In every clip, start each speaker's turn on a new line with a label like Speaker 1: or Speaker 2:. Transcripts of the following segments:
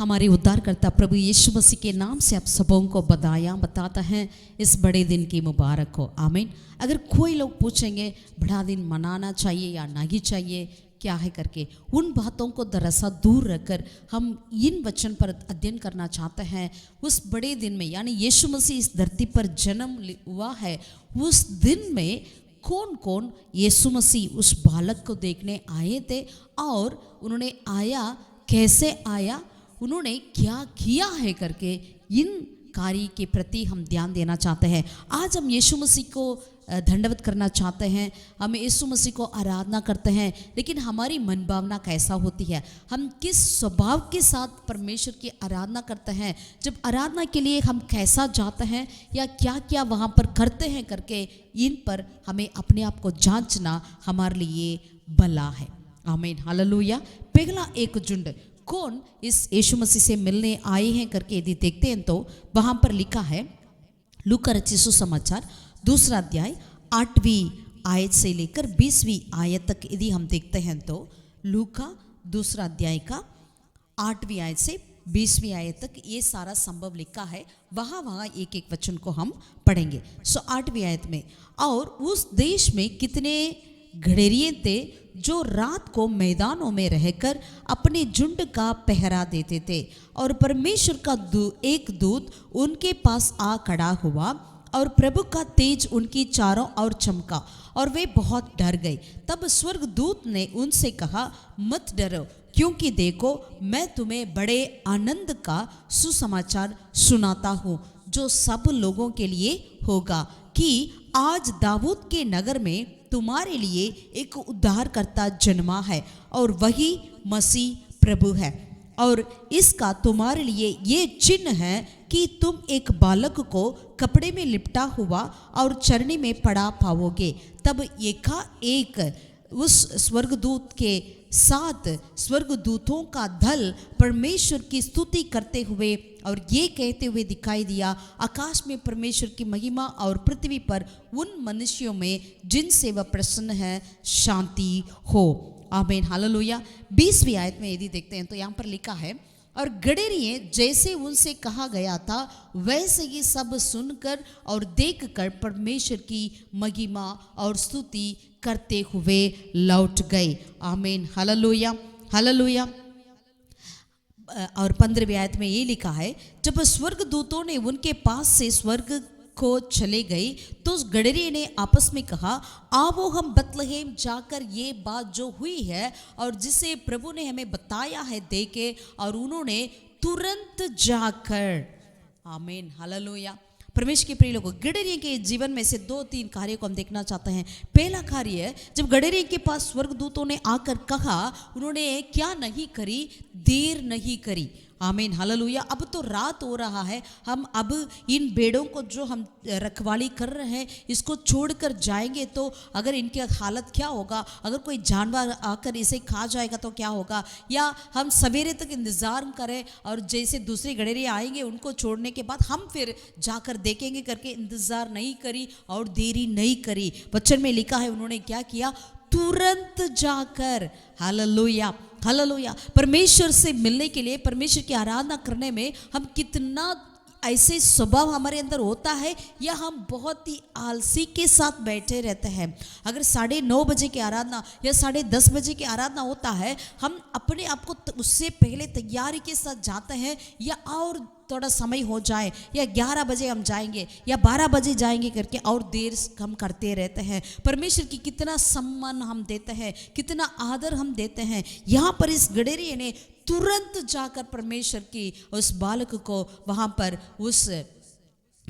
Speaker 1: हमारे उद्धारकर्ता प्रभु यीशु मसीह के नाम से आप सबों को बधाइयाँ बताता है। इस बड़े दिन की मुबारक हो, आमीन। अगर कोई लोग पूछेंगे बड़ा दिन मनाना चाहिए या नहीं चाहिए, क्या है करके, उन बातों को दरअसल दूर रखकर हम इन वचन पर अध्ययन करना चाहते हैं। उस बड़े दिन में यानी यीशु मसीह इस धरती पर जन्म हुआ है, उस दिन में कौन कौन यीशु मसीह उस बालक को देखने आए थे और उन्होंने आया, कैसे आया, उन्होंने क्या किया है करके, इन कार्य के प्रति हम ध्यान देना चाहते हैं। आज हम यीशु मसीह को दंडवत करना चाहते हैं, हम यीशु मसीह को आराधना करते हैं, लेकिन हमारी मन भावना कैसा होती है, हम किस स्वभाव के साथ परमेश्वर की आराधना करते हैं, जब आराधना के लिए हम कैसा जाते हैं या क्या क्या वहाँ पर करते हैं करके, इन पर हमें अपने आप को जांचना हमारे लिए भला है, आमीन, हालेलुया। पहला एक झुंड कौन इस यीशु मसीह से मिलने आए हैं करके यदि देखते हैं तो वहाँ पर लिखा है, लूका रचित सुसमाचार 2 अध्याय 8वीं आयत से लेकर 20वीं आयत तक यदि हम देखते हैं तो लूका 2 अध्याय का 8वीं आयत से 20वीं आयत तक ये सारा संभव लिखा है। वहाँ एक एक वचन को हम पढ़ेंगे। 8वीं आयत में, और उस देश में कितने घड़ेरिए थे जो रात को मैदानों में रहकर अपने झुंड का पहरा देते थे, और परमेश्वर का एक दूत उनके पास आ खड़ा हुआ और प्रभु का तेज उनकी चारों ओर चमका और वे बहुत डर गए। तब स्वर्गदूत ने उनसे कहा, मत डरो, क्योंकि देखो मैं तुम्हें बड़े आनंद का सुसमाचार सुनाता हूँ जो सब लोगों के लिए होगा, कि आज दाऊद के नगर में तुम्हारे लिए एक उद्धारकर्ता जन्मा है और वही मसीह प्रभु है। और इसका तुम्हारे लिए ये चिन्ह है कि तुम एक बालक को कपड़े में लिपटा हुआ और चरनी में पड़ा पाओगे। तब एकाएक उस स्वर्गदूत के साथ स्वर्गदूतों का दल परमेश्वर की स्तुति करते हुए और ये कहते हुए दिखाई दिया, आकाश में परमेश्वर की महिमा और पृथ्वी पर उन मनुष्यों में जिनसे वह प्रसन्न है शांति हो, आमीन, हालेलुया। 20वीं आयत में यदि देखते हैं तो यहाँ पर लिखा है, और गड़ेरिए जैसे उनसे कहा गया था वैसे ही सब सुनकर और देखकर परमेश्वर की महिमा और स्तुति करते हुए लौट गए, आमीन, हालेलुया, हालेलुया। और 15वीं आयत में ये लिखा है, जब स्वर्गदूतों ने उनके पास से स्वर्ग को चले गए तो उस गडरिये ने आपस में कहा, आओ हम बतलहेम जाकर ये बात जो हुई है और जिसे प्रभु ने हमें बताया है देखे, और उन्होंने तुरंत जाकर, आमीन, हालेलुया। परमेश्वर के प्रिय लोगों, गडरिये के जीवन में से 2-3 कार्यों को हम देखना चाहते हैं। पहला कार्य है, जब गडरिये के पास स्वर्गदूतों ने आकर कहा, उन्होंने क्या नहीं करी, देर नहीं करी, आमीन, हालेलुया। अब तो रात हो रहा है, हम अब इन भेड़ों को जो हम रखवाली कर रहे हैं इसको छोड़कर जाएंगे तो अगर इनकी हालत क्या होगा, अगर कोई जानवर आकर इसे खा जाएगा तो क्या होगा, या हम सवेरे तक इंतज़ार करें और जैसे दूसरे गडरिये आएंगे उनको छोड़ने के बाद हम फिर जाकर देखेंगे करके इंतज़ार नहीं करी और देरी नहीं करी। वचन में लिखा है उन्होंने क्या किया, तुरंत जाकर, हालेलुया, हालेलुया। परमेश्वर से मिलने के लिए, परमेश्वर की आराधना करने में हम कितना ऐसे स्वभाव हमारे अंदर होता है, या हम बहुत ही आलसी के साथ बैठे रहते हैं। अगर 9:30 बजे की आराधना या 10:30 बजे की आराधना होता है, हम अपने आप को उससे पहले तैयारी के साथ जाते हैं, या और थोड़ा समय हो जाए, या 11 बजे हम जाएंगे या 12 बजे जाएंगे करके और देर हम करते रहते हैं। परमेश्वर की कितना सम्मान हम देते हैं, कितना आदर हम देते हैं। यहाँ पर इस गडरिये ने तुरंत जाकर परमेश्वर की उस बालक को वहाँ पर उस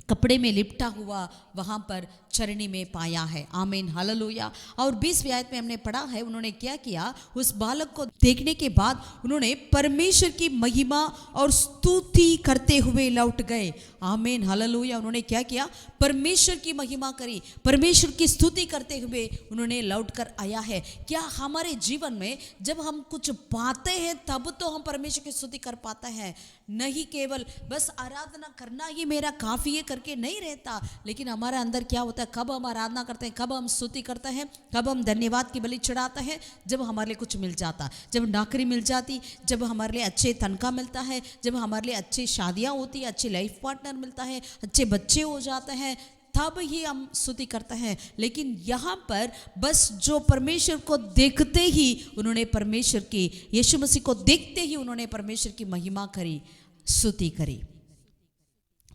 Speaker 1: कपड़े में लिपटा हुआ वहाँ पर चरनी में पाया है, आमीन, हालेलुया। और 20वीं आयत में हमने पढ़ा है, उन्होंने क्या किया, उस बालक को देखने के बाद उन्होंने परमेश्वर की महिमा और स्तुति करते हुए लौट गए, आमीन, हालेलुया। उन्होंने क्या किया, परमेश्वर की महिमा करी, परमेश्वर की स्तुति करते हुए उन्होंने लौट कर आया है। क्या हमारे जीवन में जब हम कुछ पाते हैं तब तो हम परमेश्वर की स्तुति कर पाते हैं? नहीं, केवल बस आराधना करना ही मेरा काफ़ी है करके नहीं रहता, लेकिन हमारे अंदर क्या होता है, होता है, कब हम आराधना करते हैं, कब हम स्तुति करते हैं, कब हम धन्यवाद की बलि चढ़ाते हैं, जब हमारे लिए कुछ मिल जाता, जब नौकरी मिल जाती, जब हमारे लिए अच्छे तनख्वाह मिलता है, जब हमारे लिए अच्छी शादियाँ होती है, अच्छे लाइफ पार्टनर मिलता है, अच्छे बच्चे हो जाते हैं, तब ही हम स्तुति करते हैं। लेकिन यहाँ पर बस जो परमेश्वर को देखते ही उन्होंने परमेश्वर की, यीशु मसीह को देखते ही उन्होंने परमेश्वर की महिमा करी, स्तुति करी।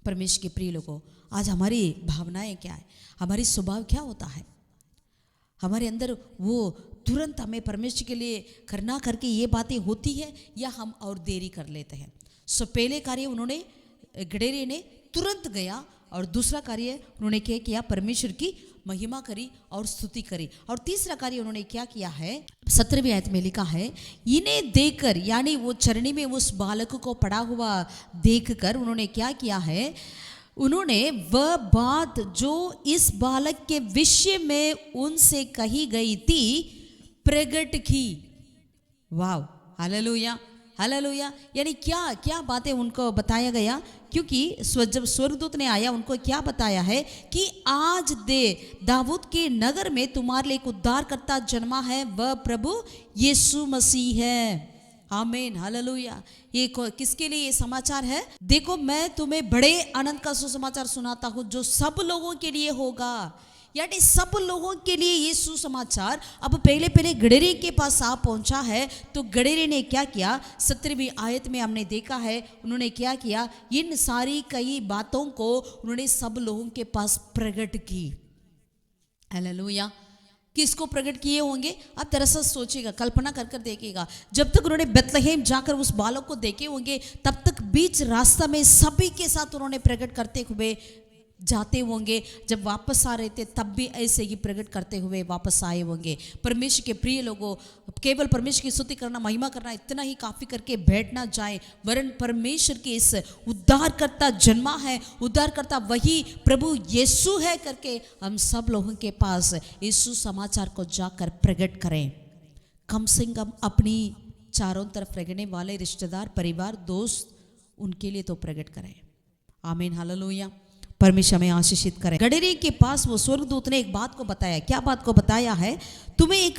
Speaker 1: परमेश्वर के प्रिय लोगों, आज हमारी भावनाएं क्या है, हमारी स्वभाव क्या होता है, हमारे अंदर वो तुरंत हमें परमेश्वर के लिए करना करके ये बातें होती है, या हम और देरी कर लेते हैं। सो पहले कार्य उन्होंने, गडेरी ने तुरंत गया, और दूसरा कार्य उन्होंने क्या किया, परमेश्वर की महिमा करी और स्तुति करी। और तीसरा कार्य उन्होंने क्या किया है, 17वीं आयत में लिखा है, इन्हें देखकर, यानी वो चरनी में उस बालक को पड़ा हुआ देखकर उन्होंने क्या किया है, उन्होंने वह बात जो इस बालक के विषय में उनसे कही गई थी प्रकट की। वाव, हालेलुया, हालेलुया। यानी क्या क्या बातें उनको बताया गया, क्योंकि जब स्वर्गदूत ने आया उनको क्या बताया है कि आज दाऊद के नगर में तुम्हारे लिए एक उद्धारकर्ता जन्मा है, वह प्रभु यीशु मसीह है। आमीन, हालेलुया। ये किसके लिए ये समाचार है? देखो, मैं तुम्हें बड़े आनंद का सुसमाचार सुनाता हूँ जो सब लोगों के लिए होगा। यानी सब लोगों के लिए ये सुसमाचार अब पहले गडेरी के पास आ पहुंचा है। तो गडेरी ने क्या किया, 17वीं आयत में हमने देखा है, उन्होंने क्या किया, इन सारी कई बातों को उन्होंने सब लोगों के पास प्रकट की। हालेलुया। किसको प्रकट किए होंगे? आप दरअसल सोचिएगा, कल्पना कर कर देखिएगा, जब तक उन्होंने बेथलेहेम जाकर उस बालक को देखे होंगे, तब तक बीच रास्ता में सभी के साथ उन्होंने प्रकट करते हुए जाते होंगे। जब वापस आ रहे थे तब भी ऐसे ही प्रकट करते हुए वापस आए होंगे। परमेश्वर के प्रिय लोगों, केवल परमेश्वर की स्तुति करना, महिमा करना इतना ही काफ़ी करके बैठ ना जाए, वरन परमेश्वर के इस उद्धारकर्ता जन्मा है, उद्धारकर्ता वही प्रभु यीशु है करके हम सब लोगों के पास यीशु समाचार को जाकर प्रकट करें। कम से कम अपनी चारों तरफ रहने वाले रिश्तेदार, परिवार, दोस्त, उनके लिए तो प्रकट करें। आमीन, हालेलुया। परमेश्वर में आशीषित करें। गडेरी के पास वो स्वर्गदूत ने एक बात को बताया। क्या बात को बताया है? तुम्हें एक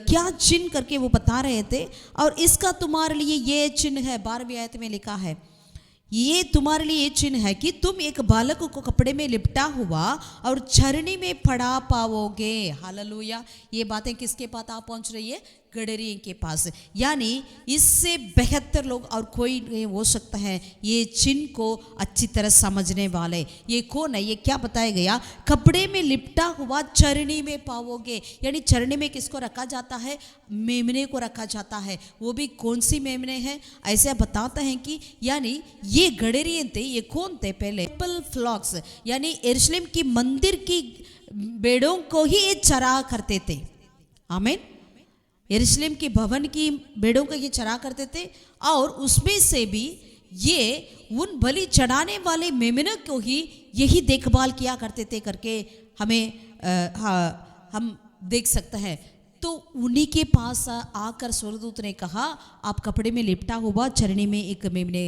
Speaker 1: क्या चिन्ह करके वो बता रहे थे, और इसका तुम्हारे लिए ये चिन्ह है। 12वीं आयत में लिखा है, ये तुम्हारे लिए ये चिन्ह है कि तुम एक बालक को कपड़े में लिपटा हुआ और छरनी में पड़ा पाओगे। हालेलुया। ये बातें किसके पास आ पहुंच रही है? गडेरी के पास। यानी इससे बेहतर लोग और कोई नहीं हो सकता है ये चिन्ह को अच्छी तरह समझने वाले। ये कौन है? ये क्या बताया गया? कपड़े में लिपटा हुआ चरनी में पाओगे। यानी चरनी में किसको रखा जाता है? मेमने को रखा जाता है। वो भी कौन सी मेमने हैं? ऐसे बताते हैं कि यानी ये गडेरियन थे। ये कौन थे? पहले टेम्पल फ्लॉक्स, यानी यरूशलेम की मंदिर की भेड़ों को ही ये चरा करते थे। आमीन। यरूशलेम के भवन की भेड़ों को ये चरा करते थे, और उसमें से भी ये उन बलि चढ़ाने वाले मेमनों को ही यही देखभाल किया करते थे करके हमें हम देख सकते हैं। तो उन्हीं के पास आकर स्वर्गदूत ने कहा, आप कपड़े में लिपटा हुआ चरनी में एक मेमने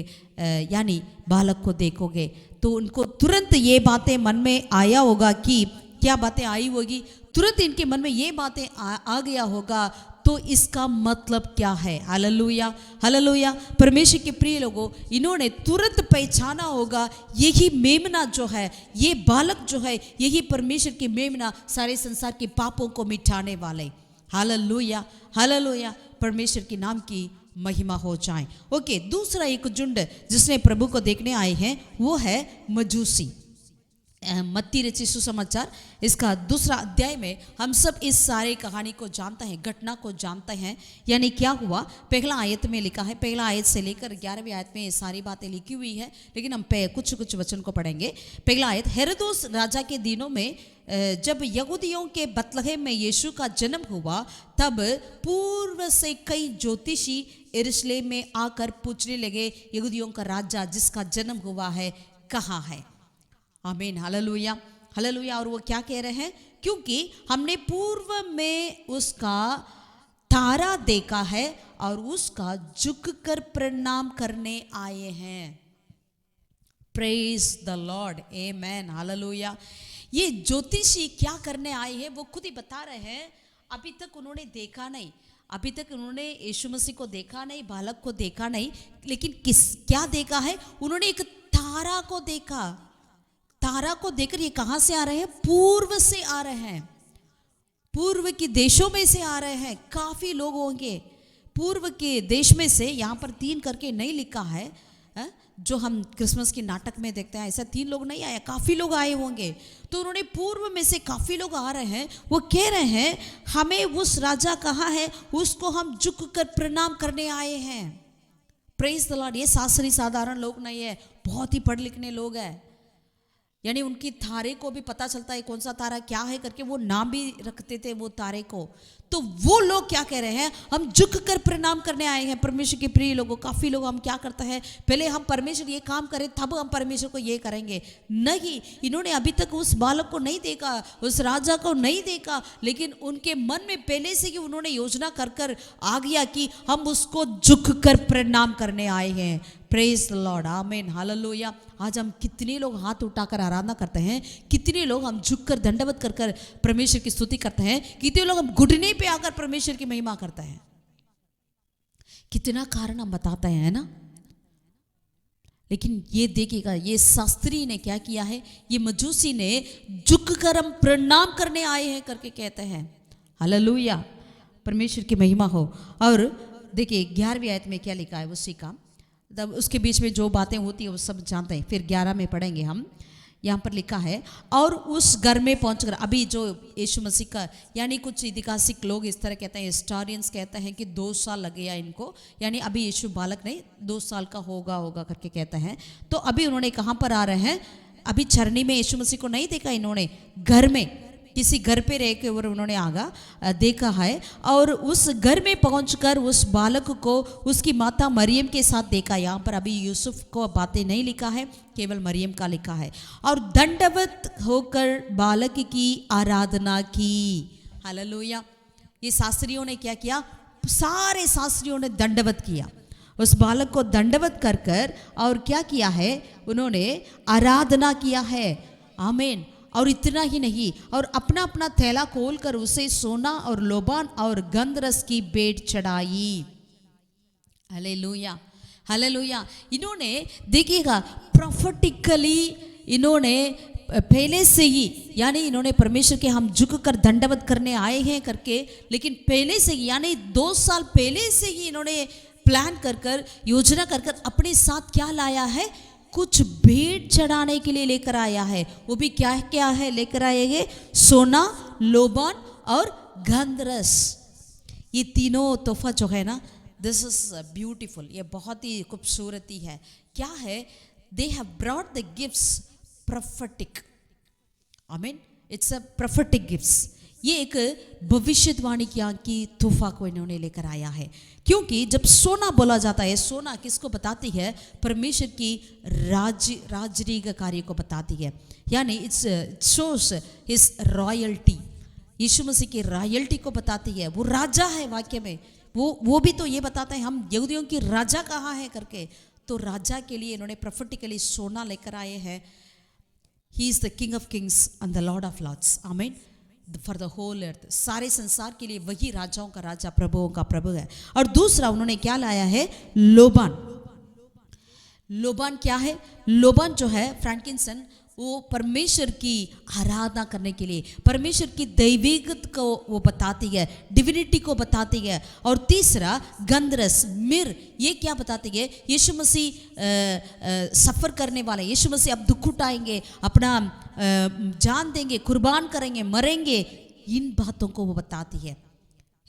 Speaker 1: यानी बालक को देखोगे। तो उनको तुरंत ये बातें मन में आया होगा कि क्या बातें आई होगी? तुरंत इनके मन में ये बातें आ गया होगा, तो इसका मतलब क्या है? Hallelujah, hallelujah. परमेश्वर के प्रिय लोगों, इन्होंने तुरंत पहचाना होगा यही मेमना जो है, ये बालक जो है, यही परमेश्वर की मेमना, सारे संसार के पापों को मिटाने वाले। Hallelujah, hallelujah. परमेश्वर के नाम की महिमा हो जाए। ओके, दूसरा एक झुंड जिसने प्रभु को देखने आए हैं वो है मजूसी। मत्ती रचित सुसमाचार इसका 2 अध्याय में हम सब इस सारे कहानी को जानते हैं, घटना को जानते हैं। यानी क्या हुआ? पहला आयत में लिखा है, पहला आयत से लेकर 11वीं आयत में ये सारी बातें लिखी हुई है, लेकिन हम कुछ कुछ वचन को पढ़ेंगे। पहला आयत, हेरोदोस राजा के दिनों में जब यहूदियों के बेथलेहेम में यीशु का जन्म हुआ, तब पूर्व से कई ज्योतिषी यरूशलेम में आकर पूछने लगे, यहूदियों का राजा जिसका जन्म हुआ है कहाँ है? आमीन, हालेलुया, हालेलुया। और वो क्या कह रहे हैं? क्योंकि हमने पूर्व में उसका तारा देखा है और उसका झुककर प्रणाम करने आए हैं। Praise the Lord, amen, hallelujah. ये ज्योतिषी क्या करने आए हैं वो खुद ही बता रहे हैं, अभी तक उन्होंने देखा नहीं, अभी तक उन्होंने यीशु मसीह को देखा नहीं, बालक को देखा नहीं, लेकिन क्या देखा है, उन्होंने एक तारा को देखा। तारा को देखकर ये कहां से आ रहे हैं? पूर्व से आ रहे हैं, पूर्व के देशों में से आ रहे हैं। काफी लोग होंगे पूर्व के देश में से, यहां पर 3 करके नहीं लिखा है, जो हम क्रिसमस के नाटक में देखते हैं, ऐसा 3 लोग नहीं आए, काफी लोग आए होंगे। तो उन्होंने पूर्व में से काफी लोग आ रहे हैं, वो कह रहे हैं हमें उस राजा कहाँ है, उसको हम झुक कर प्रणाम करने आए हैं। Praise the Lord. ये शास्त्री साधारण लोग नहीं है, बहुत ही पढ़ लिखने लोग हैं, यानी उनकी तारे को भी पता चलता है कौन सा तारा क्या है करके, वो नाम भी रखते थे वो तारे को। तो वो लोग क्या कह रहे हैं, हम झुक कर प्रणाम करने आए हैं परमेश्वर के प्रिय लोगों। काफी लोग हम क्या करते हैं, पहले हम परमेश्वर ये काम करें तब हम परमेश्वर को ये करेंगे। नहीं, इन्होंने अभी तक उस बालक को नहीं देखा, उस राजा को नहीं देखा, लेकिन उनके मन में पहले से ही उन्होंने योजना कर कर आ गया कि हम उसको झुक कर प्रणाम करने आए हैं। प्रेज द लॉर्ड, आमीन, हालेलुया। आज हम कितने लोग हाथ उठाकर आराधना करते हैं, कितने लोग हम झुककर दंडवत कर कर परमेश्वर की स्तुति करते हैं, कितने लोग हम घुटने पे आकर परमेश्वर की महिमा करते हैं। कितना कारण हम बताते हैं ना। लेकिन ये देखिएगा, ये शास्त्री ने क्या किया है, ये मजूसी ने झुककर हम प्रणाम करने आए हैं करके कहते हैं। हालेलुया, परमेश्वर की महिमा हो। और देखिए 11वीं आयत में क्या लिखा है उसी का, तब उसके बीच में जो बातें होती है वो सब जानते हैं, फिर 11 में पढ़ेंगे हम। यहाँ पर लिखा है, और उस घर में पहुंचकर, अभी जो यीशु मसीह का, यानी कुछ ऐतिहासिक लोग इस तरह कहते हैं, हिस्टोरियंस कहते हैं कि 2 साल लगेगा इनको, यानी अभी यीशु बालक नहीं 2 साल का होगा करके कहते हैं। तो अभी उन्होंने कहाँ पर आ रहे हैं, अभी चरनी में यीशु मसीह को नहीं देखा इन्होंने, घर में किसी घर पे रह के उन्होंने आगा देखा है। और उस घर में पहुंचकर उस बालक को उसकी माता मरियम के साथ देखा। यहाँ पर अभी यूसुफ को बातें नहीं लिखा है, केवल मरियम का लिखा है। और दंडवत होकर बालक की आराधना की। हालेलुया। ये शास्त्रियों ने क्या किया, सारे शास्त्रियों ने दंडवत किया, उस बालक को दंडवत कर कर, और क्या किया है, उन्होंने आराधना किया है। आमीन। और इतना ही नहीं, और अपना अपना थैला खोलकर उसे सोना और लोबान और गंधरस की भेंट चढ़ाई। Hallelujah, hallelujah. इन्होंने देखिएगा प्रोफेटिकली इन्होंने पहले से ही, यानी इन्होंने परमेश्वर के हम झुक कर दंडवत करने आए हैं करके, लेकिन पहले से ही, यानी 2 साल पहले से ही इन्होंने प्लान कर कर, योजना कर कर अपने साथ क्या लाया है, कुछ भेंट चढ़ाने के लिए लेकर आया है। वो भी क्या क्या है लेकर आएंगे, सोना, लोबान और गंधरस। ये तीनों तोहफा जो है ना, दिस इज ब्यूटीफुल, ये बहुत ही खूबसूरती है। क्या है, they have brought the gifts prophetic. I mean it's a prophetic gifts. ये एक भविष्यवाणी की तोहफा को इन्होंने लेकर आया है। क्योंकि जब सोना बोला जाता है, सोना किसको बताती है, परमेश्वर की राजरी का कार्य को बताती है, यानी इट्स शोस हिज रॉयल्टी। यीशु मसीह की रॉयल्टी को बताती है। वो राजा है, वाक्य में वो भी तो ये बताता है हम यहूदियों की राजा कहाँ है करके। तो राजा के लिए इन्होंने प्रोफेटिकली सोना लेकर आए हैं। He is the king of kings and the lord of lords. आमीन। फॉर द होल अर्थ, सारे संसार के लिए वही राजाओं का राजा, प्रभुओं का प्रभु है। और दूसरा उन्होंने क्या लाया है, लोबान। लोबान क्या है, लोबान जो है फ्रैंकिंसन, वो परमेश्वर की आराधना करने के लिए, परमेश्वर की दैविकत को वो बताती है, डिविनिटी को बताती है। और तीसरा गंधरस, मिर, ये क्या बताती है, यीशु मसीह सफ़र करने वाले, यीशु मसीह अब दुख उठाएंगे, अपना जान देंगे, कुर्बान करेंगे, मरेंगे, इन बातों को वो बताती है।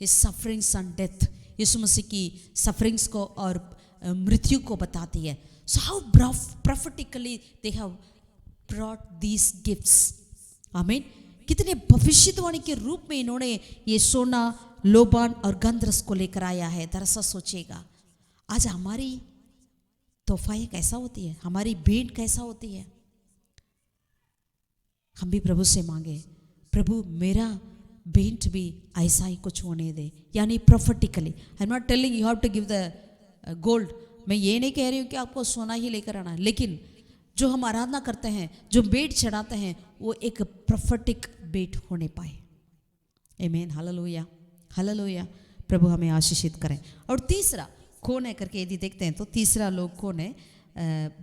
Speaker 1: His sufferings and death, Yeshu Masih की सफरिंग्स को और मृत्यु को बताती है। So how prophetically they have brought these gifts. आमीन। कितने भविष्यवाणी के रूप में इन्होंने ये सोना, लोबान और गंधरस को लेकर आया है। दरअसल सोचिएगा, आज हमारी तोहफाएं कैसा होती है, हमारी भेंट कैसा होती है। हम भी प्रभु से मांगे, प्रभु मेरा भेंट भी ऐसा ही कुछ होने दे, यानी prophetically. I am not telling you have to give the gold. मैं ये नहीं कह रही हूँ कि आपको सोना ही लेकर आना, लेकिन जो हम आराधना करते हैं, जो भेंट चढ़ाते हैं, वो एक प्रोफेटिक भेंट होने पाए। आमीन, हालेलुया, हालेलुया। प्रभु हमें आशीषित करें। और तीसरा कौन है करके यदि देखते हैं तो तीसरा लोग कौन है,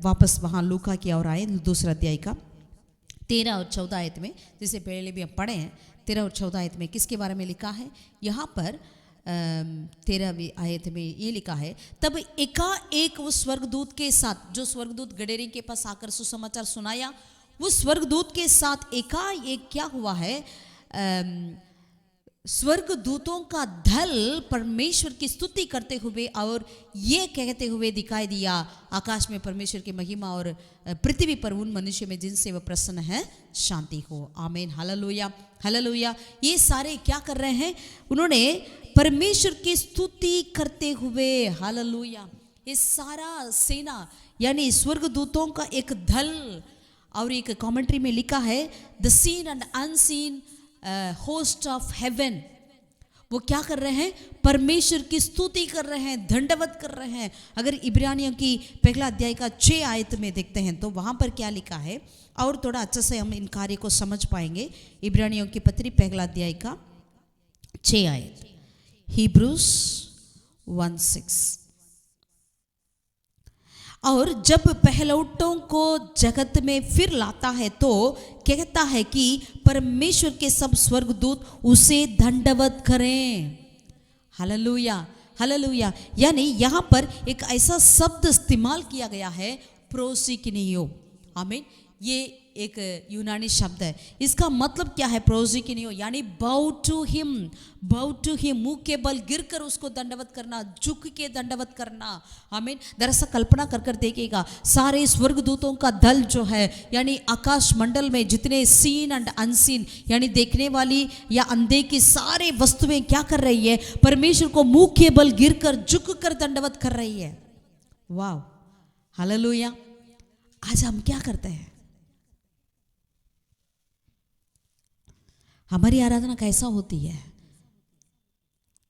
Speaker 1: वापस वहाँ लूका की ओर आए, दूसरा अध्याय का 13 और 14 आयत में, जिसे पहले भी हम पढ़े हैं, 13 और 14 आयत में किसके बारे में लिखा है? यहाँ पर 13वीं आयत में ये लिखा है, तब एकाएक उस स्वर्गदूत के साथ, जो स्वर्गदूत गडेरी के पास आकर सुसमाचार सुनाया, उस स्वर्गदूत के साथ एकाएक क्या हुआ है? स्वर्गदूतों का दल परमेश्वर की स्तुति करते हुए और ये कहते हुए दिखाई दिया, आकाश में परमेश्वर की महिमा और पृथ्वी पर उन मनुष्य में जिनसे वह प्रसन्न है शांति हो। आमीन, हालेलुया, हालेलुया। ये सारे क्या कर रहे हैं? उन्होंने परमेश्वर की स्तुति करते हुए, हालेलुया। ये सारा सेना यानी स्वर्गदूतों का एक दल, और एक कमेंट्री में लिखा है the seen and unseen host of heaven, वो क्या कर रहे हैं? परमेश्वर की स्तुति कर रहे हैं, दंडवत कर रहे हैं। अगर इब्रानियों की पहला अध्याय का 6 आयत में देखते हैं तो वहां पर क्या लिखा है, और थोड़ा अच्छे से हम इन कार्य को समझ पाएंगे। इब्रानियों की पत्री पहला अध्याय का 6 आयत, हिब्रूस 1:6, और जब पहलौठों को जगत में फिर लाता है तो कहता है कि परमेश्वर के सब स्वर्गदूत उसे दंडवत करें। Hallelujah, hallelujah. यानी यहाँ पर एक ऐसा शब्द इस्तेमाल किया गया है, प्रोसिकिनियो। आमीन। ये एक यूनानी शब्द है। इसका मतलब क्या है? प्रोसिकिनियो यानी बाउ टू हिम, बाउ टू हिम, मुंह के बल गिरकर उसको दंडवत करना, झुक के दंडवत करना। आमीन। दरअसल कल्पना कर कर देखिएगा, सारे स्वर्गदूतों का दल जो है, यानी आकाश मंडल में जितने सीन एंड अनसीन यानी देखने वाली या अंधे की सारे वस्तुएं क्या कर रही है? परमेश्वर को मुंह के बल गिरकर झुक कर दंडवत कर रही है। वाह, हालेलुया। आज हम क्या करते हैं? हमारी आराधना कैसा होती है?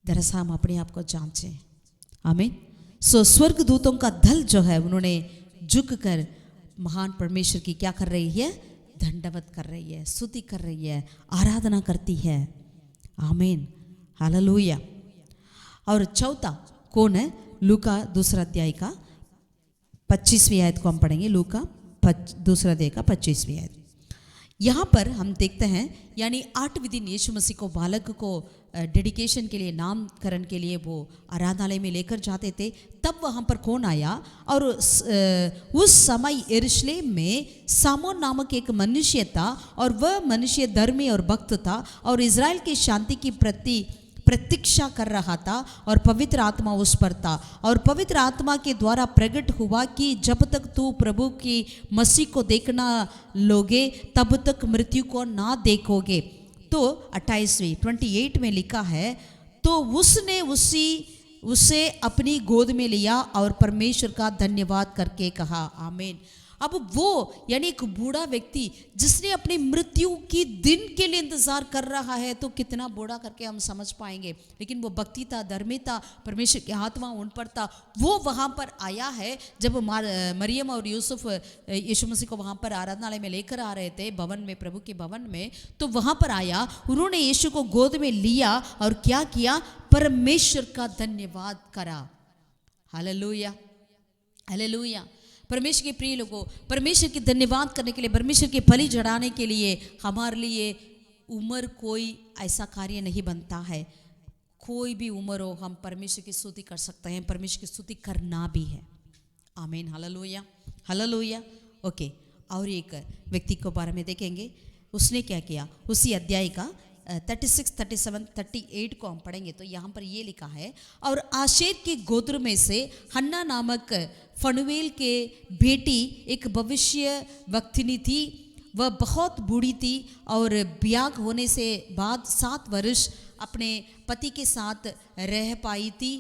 Speaker 1: दरअसल हम अपने आप को जांचें। आमीन। स्वर्गदूतों का दल जो है, उन्होंने झुककर महान परमेश्वर की क्या कर रही है? दंडवत कर रही है, स्तुति कर रही है, आराधना करती है। आमीन, हालेलुया। और चौथा कौन है? लूका दूसरा अध्याय का 25वीं आयत को हम पढ़ेंगे। लूका दूसरा अध्याय का 25वीं आयत। यहाँ पर हम देखते हैं, यानी 8वें दिन यीशु मसीह को, बालक को डेडिकेशन के लिए, नामकरण के लिए वो आराधनालय में लेकर जाते थे। तब वहाँ पर कौन आया? और उस समय यरूशलेम में सामोन नामक एक मनुष्य था, और वह मनुष्य धर्मी और भक्त था और इज़राइल की शांति की प्रतीक्षा कर रहा था, और पवित्र आत्मा उस पर था। और पवित्र आत्मा के द्वारा प्रकट हुआ कि जब तक तू प्रभु की मसीह को देखना लोगे तब तक मृत्यु को ना देखोगे। तो 28 में लिखा है, तो उसने उसे अपनी गोद में लिया और परमेश्वर का धन्यवाद करके कहा, आमीन। अब वो यानी एक बूढ़ा व्यक्ति जिसने अपनी मृत्यु की दिन के लिए इंतजार कर रहा है, तो कितना बूढ़ा करके हम समझ पाएंगे, लेकिन वो भक्ति था, धर्मी था, परमेश्वर की आत्मा उन पर था। वो वहाँ पर आया है जब मरियम और यूसुफ यीशु मसीह को वहाँ पर आराधनालय में लेकर आ रहे थे, भवन में, प्रभु के भवन में। तो वहाँ पर आया, उन्होंने यीशु को गोद में लिया और क्या किया? परमेश्वर का धन्यवाद करा। Hallelujah, hallelujah. परमेश्वर के प्रिय लोगों, परमेश्वर की धन्यवाद करने के लिए, परमेश्वर की बलि चढ़ाने के लिए हमारे लिए उम्र कोई ऐसा कार्य नहीं बनता है। कोई भी उम्र हो, हम परमेश्वर की स्तुति कर सकते हैं, परमेश्वर की स्तुति करना भी है। आमीन, हालेलुया, हालेलुया। ओके, और एक व्यक्ति के बारे में देखेंगे, उसने क्या किया? उसी अध्याय का 36, 37, 38 को हम पढ़ेंगे तो यहाँ पर ये लिखा है, और आशेर के गोत्र में से हन्ना नामक फनुएल के बेटी एक भविष्य वक्तिनी थी। वह बहुत बूढ़ी थी और ब्याह होने से बाद 7 वर्ष अपने पति के साथ रह पाई थी।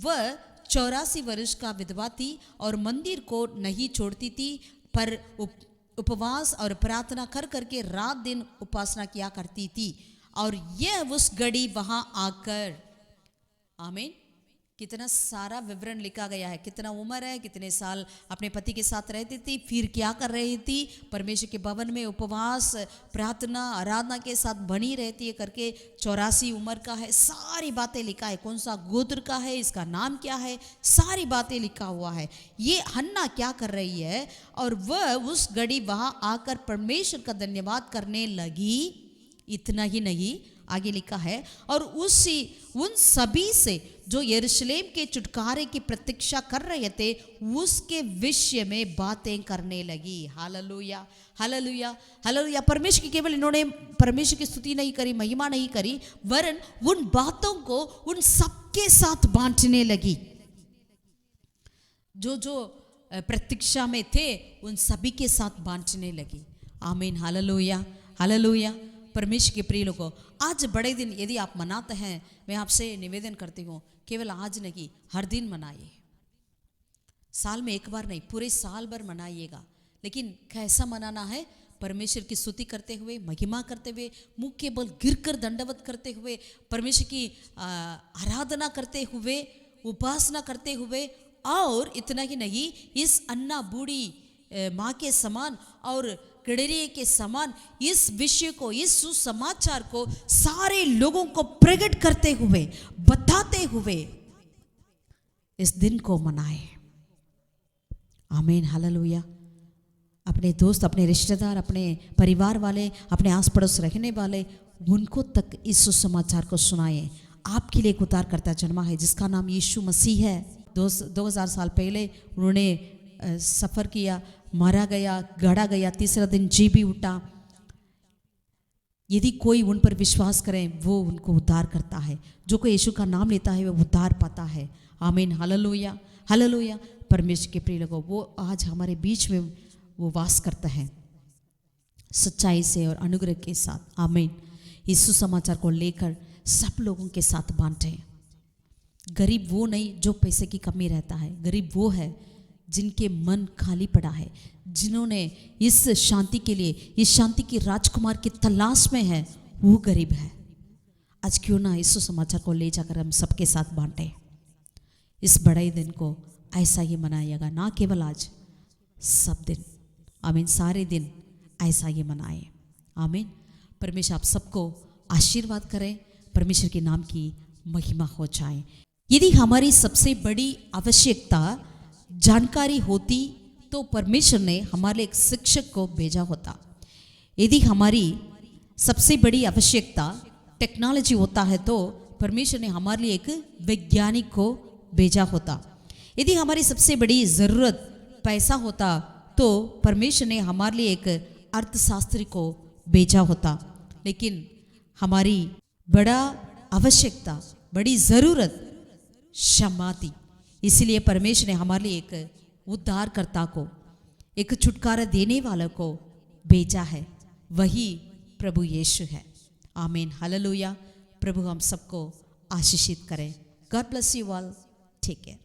Speaker 1: वह 84 वर्ष का विधवा थी और मंदिर को नहीं छोड़ती थी, पर उपवास और प्रार्थना कर करके रात दिन उपासना किया करती थी। और यह उस घड़ी वहां आकर, आमीन, कितना सारा विवरण लिखा गया है, कितना उम्र है, कितने साल अपने पति के साथ रहती थी, फिर क्या कर रही थी, परमेश्वर के भवन में उपवास प्रार्थना आराधना के साथ बनी रहती है करके 84 उम्र का है, सारी बातें लिखा है, कौन सा गोत्र का है, इसका नाम क्या है, सारी बातें लिखा हुआ है। ये हन्ना क्या कर रही है, और वह उस घड़ी वहां आकर परमेश्वर का धन्यवाद करने लगी। इतना ही नहीं, आगे लिखा है, और उन सभी से जो यरूशलेम के छुटकारे की प्रतीक्षा कर रहे थे उसके विषय में बातें करने लगी। Hallelujah, hallelujah, hallelujah. परमेश्वर की केवल इन्होंने परमेश्वर की स्तुति नहीं करी, महिमा नहीं करी, वरन उन बातों को उन सबके साथ बांटने लगी। जो प्रतीक्षा में थे उन सभी के साथ बांटने लगी। आमीन, हालेलुया, हालेलुया। परमेश्वर के प्रिय लोगों, आज बड़े दिन यदि आप मनाते हैं, मैं आपसे निवेदन करती हूँ, केवल आज नहीं, हर दिन मनाइए। साल में एक बार नहीं, पूरे साल भर मनाइएगा। लेकिन कैसा मनाना है? परमेश्वर की स्तुति करते हुए, महिमा करते हुए, मुंह के बल गिरकर दंडवत करते हुए, परमेश्वर की आराधना करते हुए, उपासना करते हुए, और इतना ही नहीं, इस अन्ना बूढ़ी माँ के समान और किड़रिए के समान इस विषय को, इस सुसमाचार को सारे लोगों को प्रकट करते हुए, बताते हुए इस दिन को मनाए। आमीन, हालेलुया। अपने दोस्त, अपने रिश्तेदार, अपने परिवार वाले, अपने आस पड़ोस रहने वाले, उनको तक इस सुसमाचार को सुनाएं। आपके लिए एक उद्धारकर्ता जन्मा है जिसका नाम यीशु मसीह है। 2000 साल पहले उन्होंने सफ़र किया, मारा गया, गढ़ा गया, तीसरा दिन जी भी उठा। यदि कोई उन पर विश्वास करे वो उनको उद्धार करता है। जो कोई यीशु का नाम लेता है वो उद्धार पाता है। आमीन, हालेलुया, हालेलुया। परमेश्वर के प्रिय लोगों, वो आज हमारे बीच में वो वास करता है सच्चाई से और अनुग्रह के साथ। आमीन। इस सुसमाचार को लेकर सब लोगों के साथ बांटें। गरीब वो नहीं जो पैसे की कमी रहता है, गरीब वो है जिनके मन खाली पड़ा है, जिन्होंने इस शांति के लिए, इस शांति की राजकुमार की तलाश में है, वो गरीब है। आज क्यों ना इस सुसमाचार को ले जाकर हम सबके साथ बांटें। इस बड़े दिन को ऐसा ही मनाइएगा, ना केवल आज, सब दिन। आमीन, सारे दिन ऐसा ही मनाएं। आमीन। परमेश्वर आप सबको आशीर्वाद करें, परमेश्वर के नाम की महिमा हो जाए। यदि हमारी सबसे बड़ी आवश्यकता जानकारी होती तो परमेश्वर ने हमारे लिए एक शिक्षक को भेजा होता। यदि हमारी सबसे बड़ी आवश्यकता टेक्नोलॉजी होता है तो परमेश्वर ने हमारे लिए एक वैज्ञानिक को भेजा होता। यदि हमारी सबसे बड़ी ज़रूरत पैसा होता तो परमेश्वर ने हमारे लिए एक अर्थशास्त्री को भेजा होता। लेकिन हमारी बड़ा आवश्यकता, बड़ी ज़रूरत क्षमा थी, इसलिए परमेश्वर ने हमारे लिए एक उद्धारकर्ता को, एक छुटकारा देने वाले को भेजा है। वही प्रभु यीशु है। आमीन, हालेलुया। प्रभु हम सबको आशीषित करें। God bless you all. Take care.